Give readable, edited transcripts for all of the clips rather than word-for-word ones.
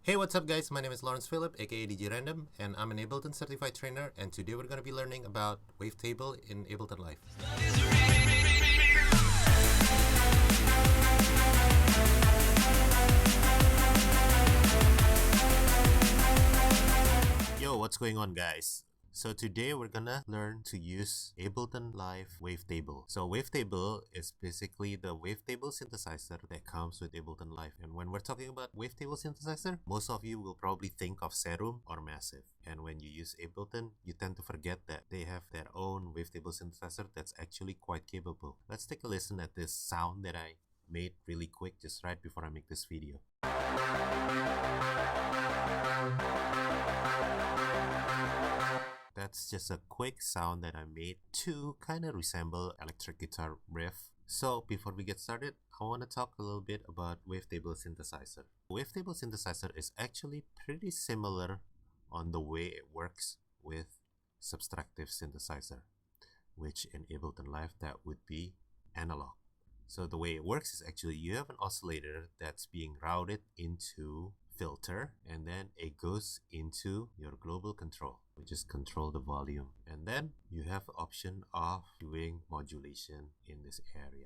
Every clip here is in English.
Hey, what's up guys? My name is Lawrence Phillip, aka DJ Random, and I'm an Ableton certified trainer, and today we're going to be learning about Wavetable in Ableton Live. Yo, what's going on guys? So today we're gonna learn to use Ableton Live Wavetable. So Wavetable is basically the Wavetable synthesizer that comes with Ableton Live. And when we're talking about Wavetable synthesizer, most of you will probably think of Serum or Massive. And when you use Ableton, you tend to forget that they have their own Wavetable synthesizer that's actually quite capable. Let's take a listen at this sound that I made really quick just right before I make this video. That's just a quick sound that I made to kind of resemble electric guitar riff. So before we get started, I want to talk a little bit about Wavetable synthesizer. Wavetable synthesizer is actually pretty similar on the way it works with subtractive synthesizer, which in Ableton Live that would be analog. So the way it works is actually you have an oscillator that's being routed into filter, and then it goes into your global control, which is control the volume, and then you have the option of doing modulation in this area.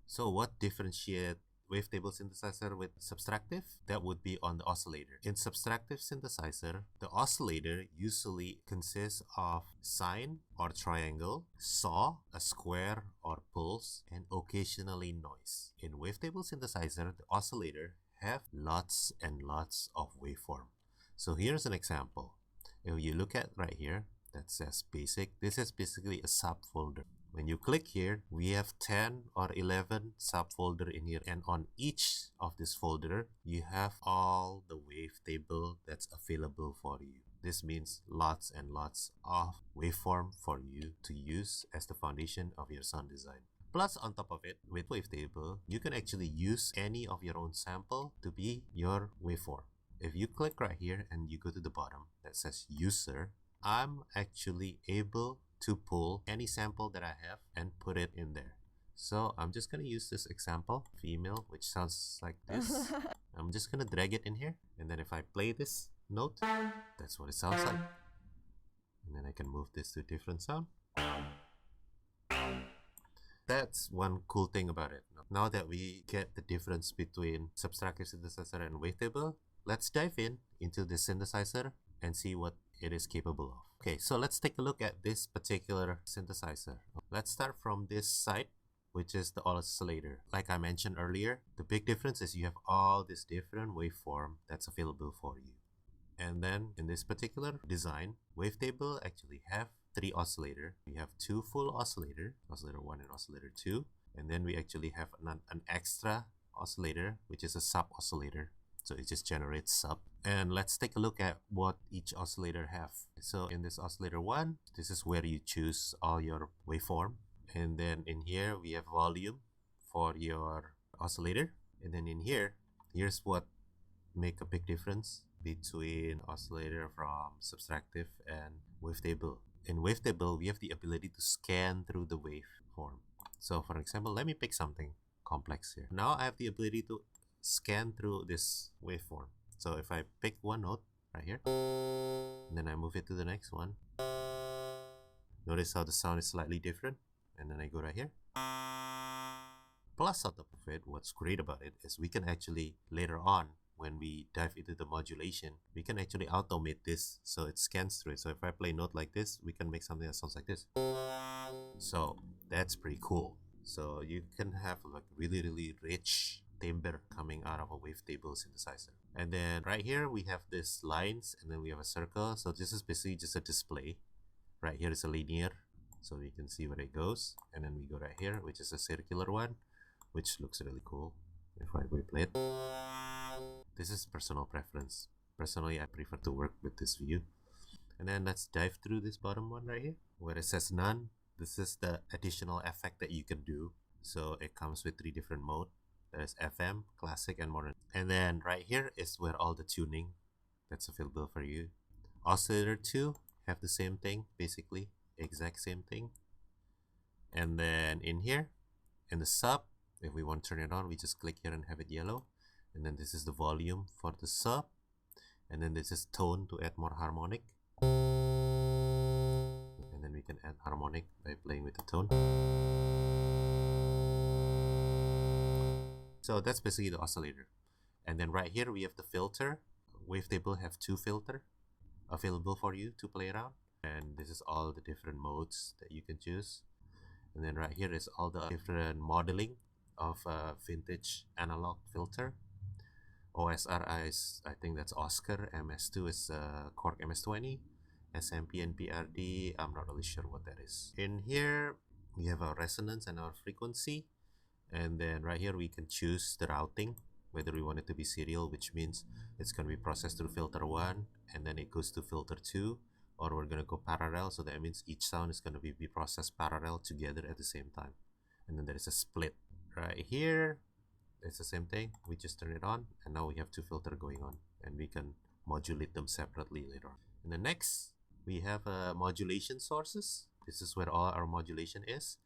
So what differentiates Wavetable synthesizer with subtractive? That would be on the oscillator. In subtractive synthesizer, the oscillator usually consists of sine or triangle, saw, a square or pulse, and occasionally noise. In Wavetable synthesizer, the oscillator have lots and lots of waveform. So here's an example. If you look at right here that says basic, this is basically a subfolder. When you click here, we have 10 or 11 subfolder in here, and on each of this folder you have all the wavetable that's available for you. This means lots and lots of waveform for you to use as the foundation of your sound design. Plus, on top of it, with Wavetable, you can actually use any of your own sample to be your waveform. If you click right here and you go to the bottom that says user, I'm actually able to pull any sample that I have and put it in there. So I'm just going to use this example, female, which sounds like this. I'm just going to drag it in here, and then if I play this note, that's what it sounds like. And then I can move this to a different sound. That's one cool thing about it. Now that we get the difference between subtractive synthesizer and Wavetable, let's dive into the synthesizer and see what it is capable of. Okay, so let's take a look at this particular synthesizer. Let's start from this side, which is the oscillator. Like I mentioned earlier, the big difference is you have all this different waveform that's available for you. And then in this particular design, Wavetable actually have 3 oscillator. We have 2 full oscillator, oscillator 1 and oscillator 2, and then we actually have an extra oscillator, which is a sub oscillator. So it just generates sub. And let's take a look at what each oscillator have. So in this oscillator 1, this is where you choose all your waveform. And then in here, we have volume for your oscillator. And then in here, here's what make a big difference between oscillator from subtractive and Wavetable. In Wavetable, we have the ability to scan through the waveform. So for example, let me pick something complex here. Now I have the ability to scan through this waveform. So if I pick one note right here, and then I move it to the next one, notice how the sound is slightly different. And then I go right here. Plus on top of it, what's great about it is we can actually later on, when we dive into the modulation, we can actually automate this so it scans through it. So if I play a note like this, we can make something that sounds like this. So that's pretty cool. So you can have like really rich timbre coming out of a Wavetable synthesizer. And then right here we have this lines, and then we have a circle. So this is basically just a display. Right here is a linear, so we can see where it goes. And then we go right here, which is a circular one, which looks really cool if I play it. This is personal preference. Personally, I prefer to work with this view. And then let's dive through this bottom one right here, where it says none. This is the additional effect that you can do. So it comes with 3 different modes. There's FM, classic, and modern. And then right here is where all the tuning that's available for you. Oscillator 2 have the same thing, basically, exact same thing. And then in here, in the sub, if we want to turn it on, we just click here and have it yellow. And then this is the volume for the sub. And then this is tone to add more harmonic. And then we can add harmonic by playing with the tone. So that's basically the oscillator. And then right here we have the filter. Wavetable have 2 filter available for you to play around. And this is all the different modes that you can choose. And then right here is all the different modeling of vintage analog filter. OSR is, I think that's Oscar. MS2 is Korg MS20. SMP and PRD, I'm not really sure what that is. In here we have our resonance and our frequency. And then right here we can choose the routing, whether we want it to be serial, which means it's going to be processed through filter 1 and then it goes to filter 2, or we're going to go parallel, so that means each sound is going to be processed parallel together at the same time. And then there is a split. Right here it's the same thing, we just turn it on and now we have 2 filters going on and we can modulate them separately later on. And the next we have modulation sources. This is where all our modulation is.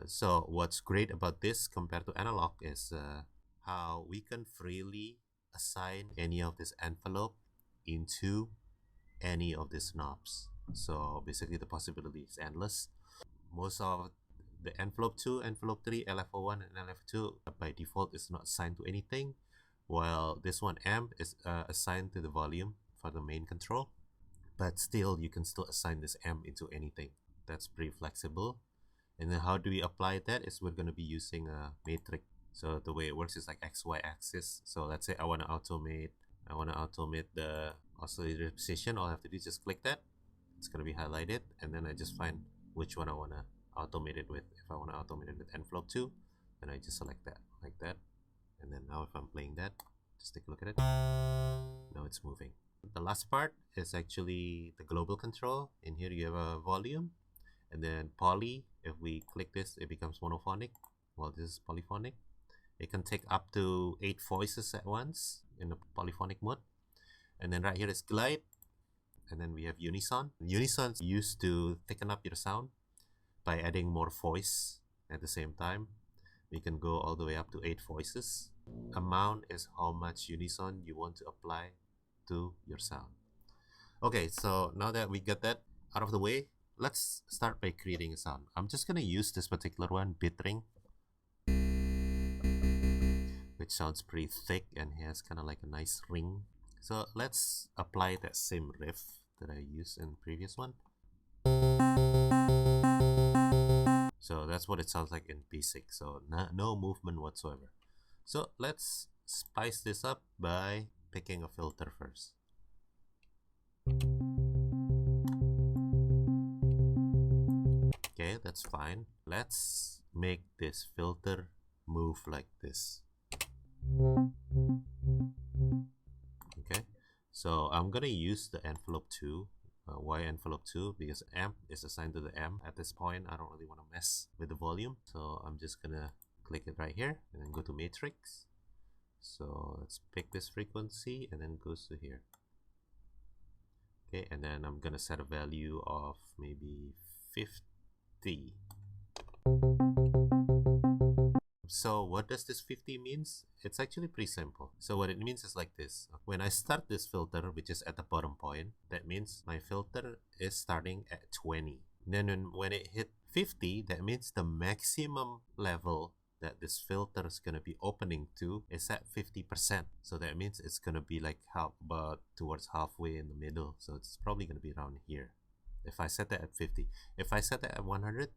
So what's great about this compared to analog is how we can freely assign any of this envelope into any of these knobs. So basically the possibility is endless. Most of the envelope 2, envelope 3, LFO1 and LFO2 by default is not assigned to anything, while this one amp is assigned to the volume for the main control. But still you can still assign this amp into anything. That's pretty flexible. And then how do we apply that is we're going to be using a matrix. So the way it works is like XY axis. So let's say I want to automate the oscillator position. All I have to do is just click that. It's going to be highlighted, and then I just find which one I want to automate it with. If I want to automate it with envelope 2, then I just select that like that. And then now if I'm playing that, just take a look at it. Now it's moving. The last part is actually the global control. In here you have a volume, and then poly. If we click this, it becomes monophonic, while this is polyphonic. It can take up to 8 voices at once in the polyphonic mode. And then right here is glide, and then we have unison. Unison is used to thicken up your sound by adding more voice at the same time. We can go all the way up to 8 voices. Amount is how much unison you want to apply to your sound. Okay, so now that we got that out of the way, let's start by creating a sound. I'm just gonna use this particular one, bit ring, which sounds pretty thick and has kind of like a nice ring. So let's apply that same riff that I used in the previous one. So that's what it sounds like in basic, so no movement whatsoever. So let's spice this up by picking a filter first. Okay, that's fine. Let's make this filter move like this. Okay, so I'm gonna use the envelope 2. Why envelope 2? Because amp is assigned to the amp. At this point I don't really want to mess with the volume, so I'm just gonna click it right here and then go to matrix. So let's pick this frequency and then goes to here. Okay, and then I'm gonna set a value of maybe 50. So what does this 50 means? It's actually pretty simple. So what it means is like this. When I start this filter, which is at the bottom point, that means my filter is starting at 20. Then when it hit 50, that means the maximum level that this filter is going to be opening to is at 50%. So that means it's going to be like about towards halfway in the middle. So it's probably going to be around here. If I set that at 50. If I set that at 100,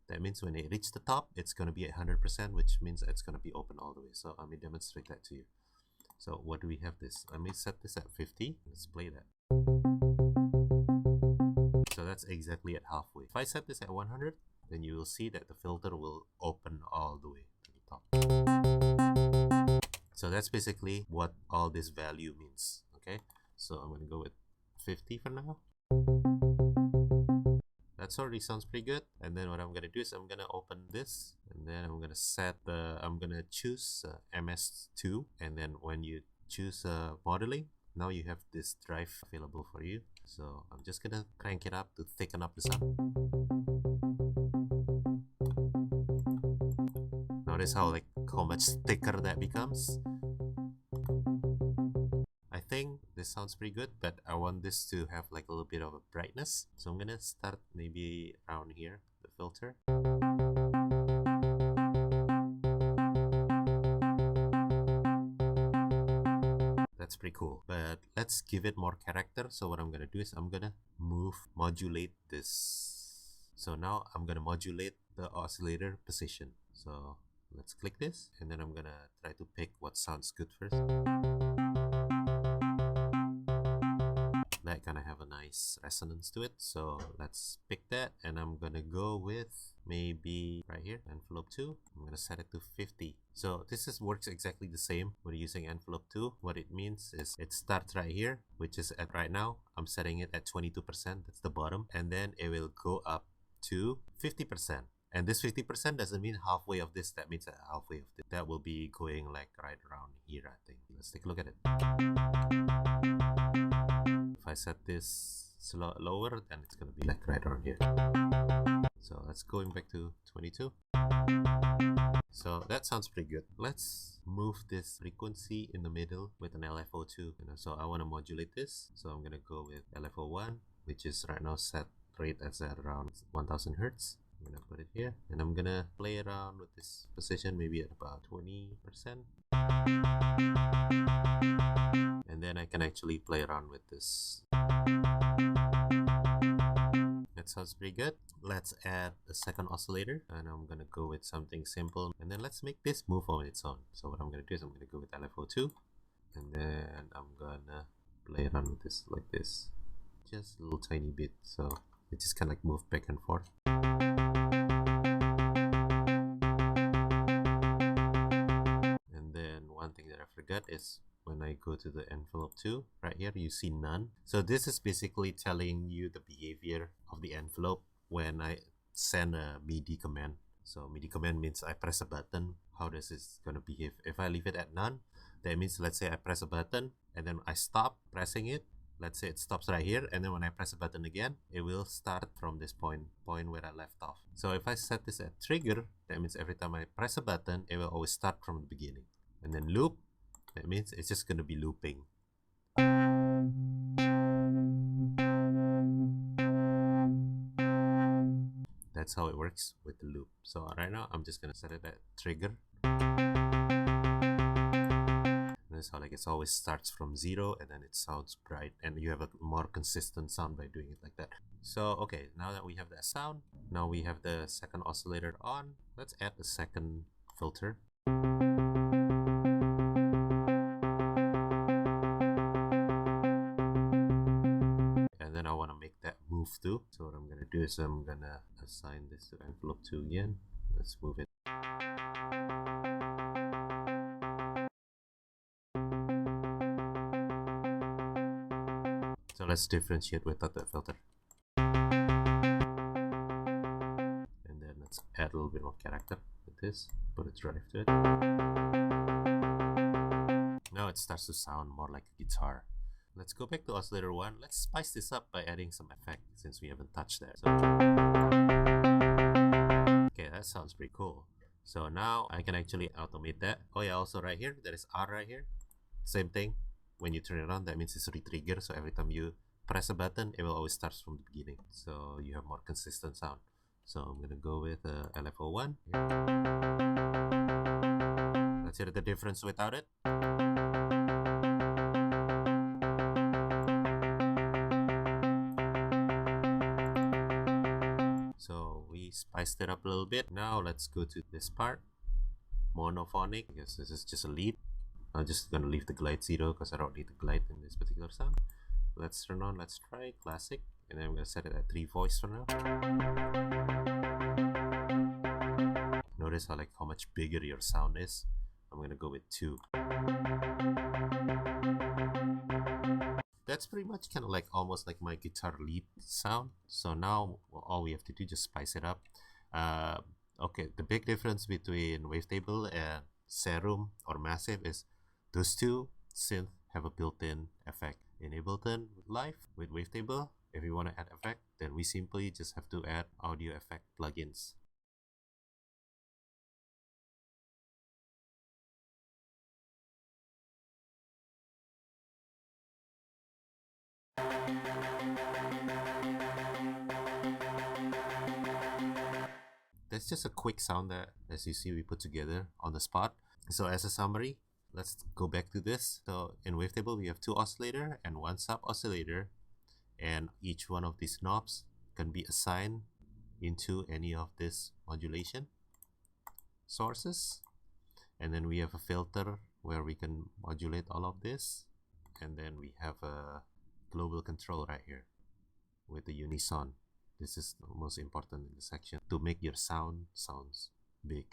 that means when it reaches the top, it's going to be at 100%, which means it's going to be open all the way. So let me demonstrate that to you. So what do we have this? Let me set this at 50. Let's play that. So that's exactly at halfway. If I set this at 100, then you will see that the filter will open all the way to the top. So that's basically what all this value means. Okay, so I'm going to go with 50 for now. That already sounds pretty good. And then what I'm gonna do is I'm gonna open this, and then I'm gonna choose MS2. And then when you choose modeling, now you have this drive available for you. So I'm just gonna crank it up to thicken up the sound. Notice how much thicker that becomes. I think this sounds pretty good, but I want this to have like a little bit of a brightness. So I'm gonna start maybe around here, the filter. That's pretty cool, but let's give it more character. So what I'm gonna do is I'm gonna modulate this. So now I'm gonna modulate the oscillator position. So let's click this, and then I'm gonna try to pick what sounds good first. That kind of have a nice resonance to it, so let's pick that, and I'm gonna go with maybe right here, envelope 2. I'm gonna set it to 50. So this works exactly the same when using envelope 2. What it means is it starts right here, which is at right now I'm setting it at 22%. That's the bottom, and then it will go up to 50%. And this 50% doesn't mean halfway of this, that means that halfway of this. That will be going like right around here, I think. Let's take a look at it. If I set this lower, then it's gonna be like right around here. So let's going back to 22. So that sounds pretty good. Let's move this frequency in the middle with an LFO2. So I want to modulate this. So I'm gonna go with LFO1, which is right now set rate as at around 1000 hertz. I'm gonna put it here, and I'm gonna play around with this position maybe at about 20%. And then I can actually play around with this. That sounds pretty good. Let's add a second oscillator, and I'm gonna go with something simple, and then let's make this move on its own. So what I'm gonna do is I'm gonna go with LFO2, and then I'm gonna play around with this like this, just a little tiny bit, so it just kind of like move back and forth. And then one thing that I forgot is when I go to the envelope 2, right here you see none. So this is basically telling you the behavior of the envelope when I send a MIDI command. So MIDI command means I press a button. How does this gonna behave? If I leave it at none, that means, let's say I press a button and then I stop pressing it. Let's say it stops right here, and then when I press a button again, it will start from this point where I left off. So if I set this at trigger, that means every time I press a button, it will always start from the beginning. And then loop, that means it's just gonna be looping. That's how it works with the loop. So right now I'm just gonna set it at trigger. Notice how like it always starts from 0 and then it sounds bright, and you have a more consistent sound by doing it like that. So okay, now that we have that sound, now we have the second oscillator on. Let's add a second filter. And then I want to make that move too. So what I'm gonna do is I'm gonna assign this to envelope 2 again. Let's move it. So let's differentiate without that filter. And then let's add a little bit more character with this, put a drive to it. Now it starts to sound more like a guitar. Let's go back to oscillator 1. Let's spice this up by adding some effect since we haven't touched that. So, okay, that sounds pretty cool. So now I can actually automate that. Oh yeah, also right here, there is R right here. Same thing. When you turn it on, that means it's re-trigger. So every time you press a button, it will always start from the beginning. So you have more consistent sound. So I'm gonna go with LFO1. Let's hear the difference without it. So we spiced it up a little bit. Now let's go to this part, monophonic, because this is just a lead. I'm just gonna leave the glide 0 because I don't need the glide in this particular sound. Let's turn on, let's try classic, and then I'm gonna set it at 3 voice for now. Notice how much bigger your sound is. I'm gonna go with 2. That's pretty much kind of like almost like my guitar lead sound. So now all we have to do is just spice it up. Okay, the big difference between Wavetable and Serum or Massive is those two synths have a built-in effect. In Ableton Live with Wavetable, if you want to add effect, then we simply just have to add audio effect plugins. That's just a quick sound that, as you see, we put together on the spot. So as a summary, let's go back to this. So in Wavetable, we have 2 oscillator and 1 sub oscillator, and each one of these knobs can be assigned into any of these modulation sources. And then we have a filter where we can modulate all of this, and then we have a global control right here with the unison. This is the most important in the section to make your sounds big.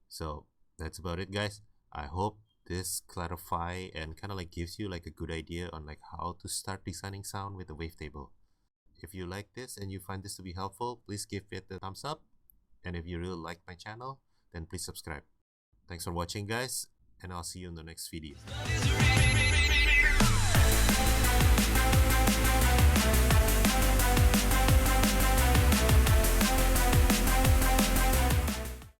So that's about it, guys. I hope this clarify and kind of like gives you like a good idea on like how to start designing sound with the Wavetable. If you like this and you find this to be helpful, please give it a thumbs up. And if you really like my channel, then please subscribe. Thanks for watching, guys, and I'll see you in the next video.